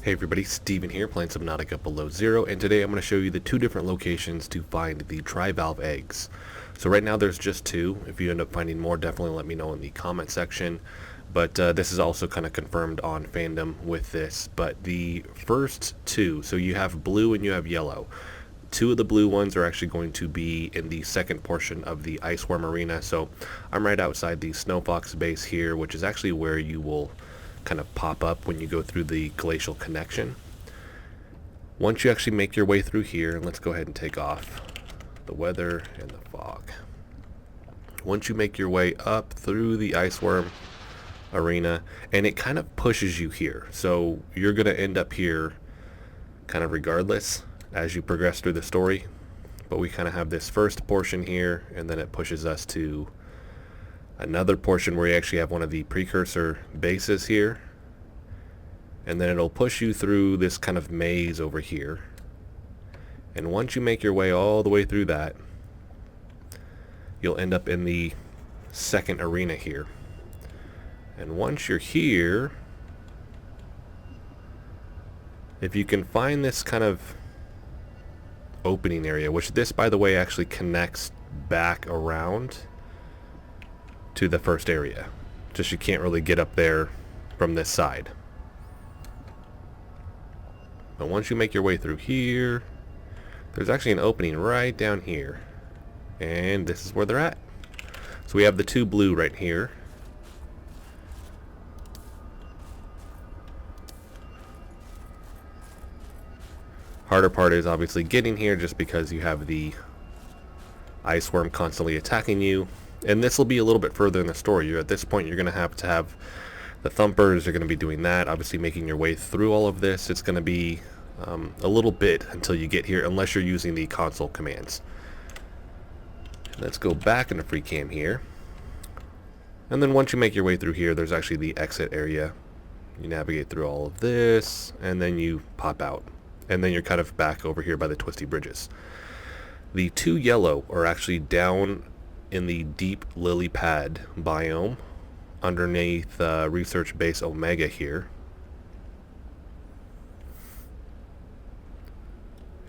Hey everybody, Steven here playing Subnautica Below Zero, and today I'm going to show you the two different locations to find the Trivalve eggs. So right now there's just two. If you end up finding more, definitely let me know in the comment section. But this is also kind of confirmed on fandom with this. But the first two, so you have blue and you have yellow. Two of the blue ones are actually going to be in the second portion of the Ice Worm Arena. So I'm right outside the Snow Fox base here, which is actually where you will kind of pop up when you go through the glacial connection. Once you actually make your way through here, and let's go ahead and take off the weather and the fog. Once you make your way up through the Ice Worm Arena, and it kind of pushes you here, so you're going to end up here kind of regardless as you progress through the story. But we kind of have this first portion here, and then it pushes us to another portion where you actually have one of the precursor bases here, and then it'll push you through this kind of maze over here. And once you make your way all the way through that, you'll end up in the second arena here. And once you're here, if you can find this kind of opening area, which this, by the way, actually connects back around to the first area, just you can't really get up there from this side. But once you make your way through here, there's actually an opening right down here, and this is where they're at. So we have the two blue right here. Harder part is obviously getting here, just because you have the ice worm constantly attacking you. And this will be a little bit further in the story. At this point, you're going to have the thumpers. You're going to be doing that. Obviously, making your way through all of this, it's going to be a little bit until you get here, unless you're using the console commands. Let's go back into free cam here. And then once you make your way through here, there's actually the exit area. You navigate through all of this, and then you pop out. And then you're kind of back over here by the twisty bridges. The two yellow are actually down in the deep lily pad biome underneath research base Omega here.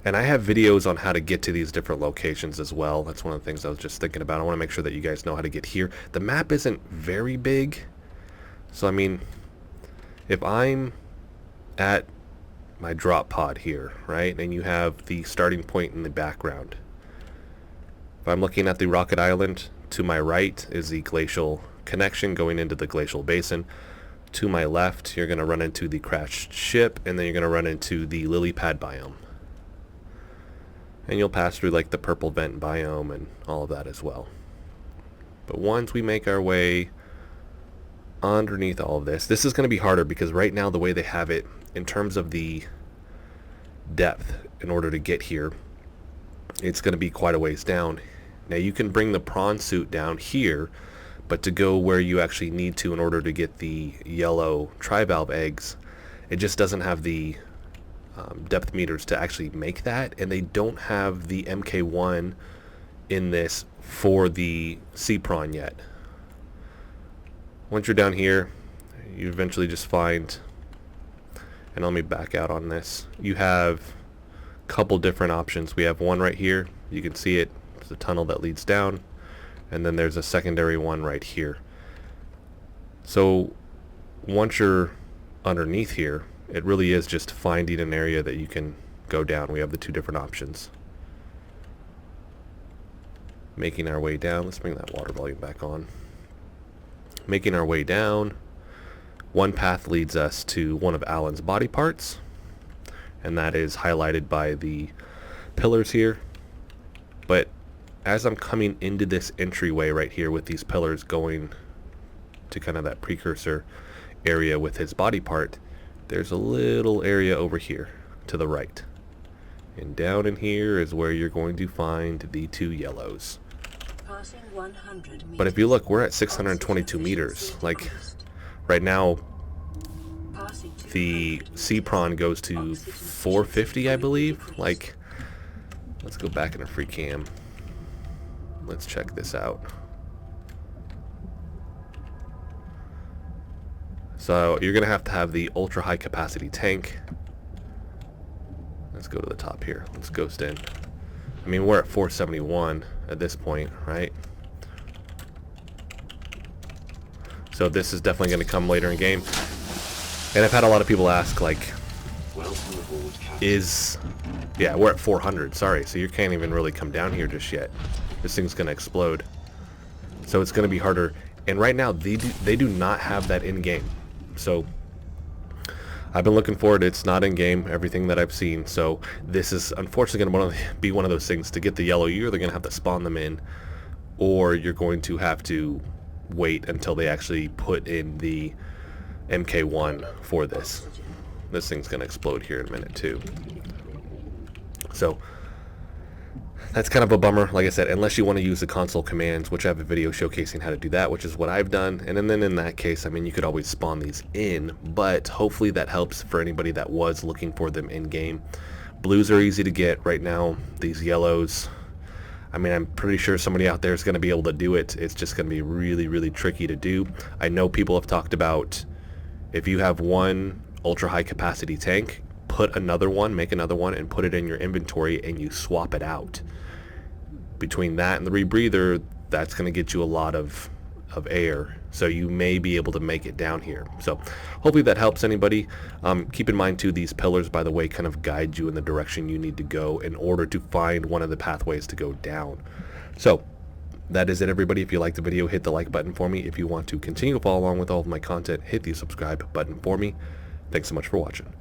And I have videos on how to get to these different locations as well. That's one of the things I was just thinking about. I want to make sure that you guys know how to get here. The map isn't very big, so I mean, if I'm at my drop pod here, right, and you have the starting point in the background, if I'm looking at the rocket island, to my right is the glacial connection going into the glacial basin. To my left, you're going to run into the crashed ship, and then you're going to run into the lily pad biome. And you'll pass through like the purple vent biome and all of that as well. But once we make our way underneath all of this, this is going to be harder, because right now the way they have it in terms of the depth in order to get here, it's going to be quite a ways down. Now you can bring the prawn suit down here, but to go where you actually need to in order to get the yellow trivalve eggs, it just doesn't have the depth meters to actually make that, and they don't have the MK1 in this for the sea prawn yet. Once you're down here, you eventually just find, and let me back out on this, you have couple different options. We have one right here, you can see it, it's a tunnel that leads down, and then there's a secondary one right here. So once you're underneath here, it really is just finding an area that you can go down. We have the two different options. Making our way down, let's bring that water volume back on. Making our way down, one path leads us to one of Alan's body parts, and that is highlighted by the pillars here. But as I'm coming into this entryway right here with these pillars going to kind of that precursor area with his body part, there's a little area over here to the right. And down in here is where you're going to find the two yellows. But if you look, we're at 622 meters. Like, right now, the sea prawn goes to 450, I believe. Like, let's go back into free cam. Let's check this out. So you're going to have the ultra high capacity tank Let's go to the top here. Let's ghost in. I mean, we're at 471 at this point, right? So this is definitely going to come later in game. And I've had a lot of people ask, like, yeah, we're at 400, sorry, so you can't even really come down here just yet. This thing's going to explode. So it's going to be harder. And right now, they do not have that in-game. So I've been looking for it. It's not in-game, everything that I've seen. So this is unfortunately going to be one of those things. To get the yellow, you're either going to have to spawn them in, or you're going to have to wait until they actually put in the MK1 for this. This thing's going to explode here in a minute too. So that's kind of a bummer, like I said, unless you want to use the console commands, which I have a video showcasing how to do that, which is what I've done. And then in that case, I mean, you could always spawn these in, but hopefully that helps for anybody that was looking for them in game. Blues are easy to get right now. These yellows, I mean, I'm pretty sure somebody out there is going to be able to do it. It's just going to be really, really tricky to do. I know people have talked about, if you have one ultra high capacity tank, put another one, make another one, and put it in your inventory, and you swap it out. Between that and the rebreather, that's going to get you a lot of air, so you may be able to make it down here. So hopefully that helps anybody. Keep in mind too, these pillars, by the way, kind of guide you in the direction you need to go in order to find one of the pathways to go down. So that is it, everybody. If you liked the video, hit the like button for me. If you want to continue to follow along with all of my content, hit the subscribe button for me. Thanks so much for watching.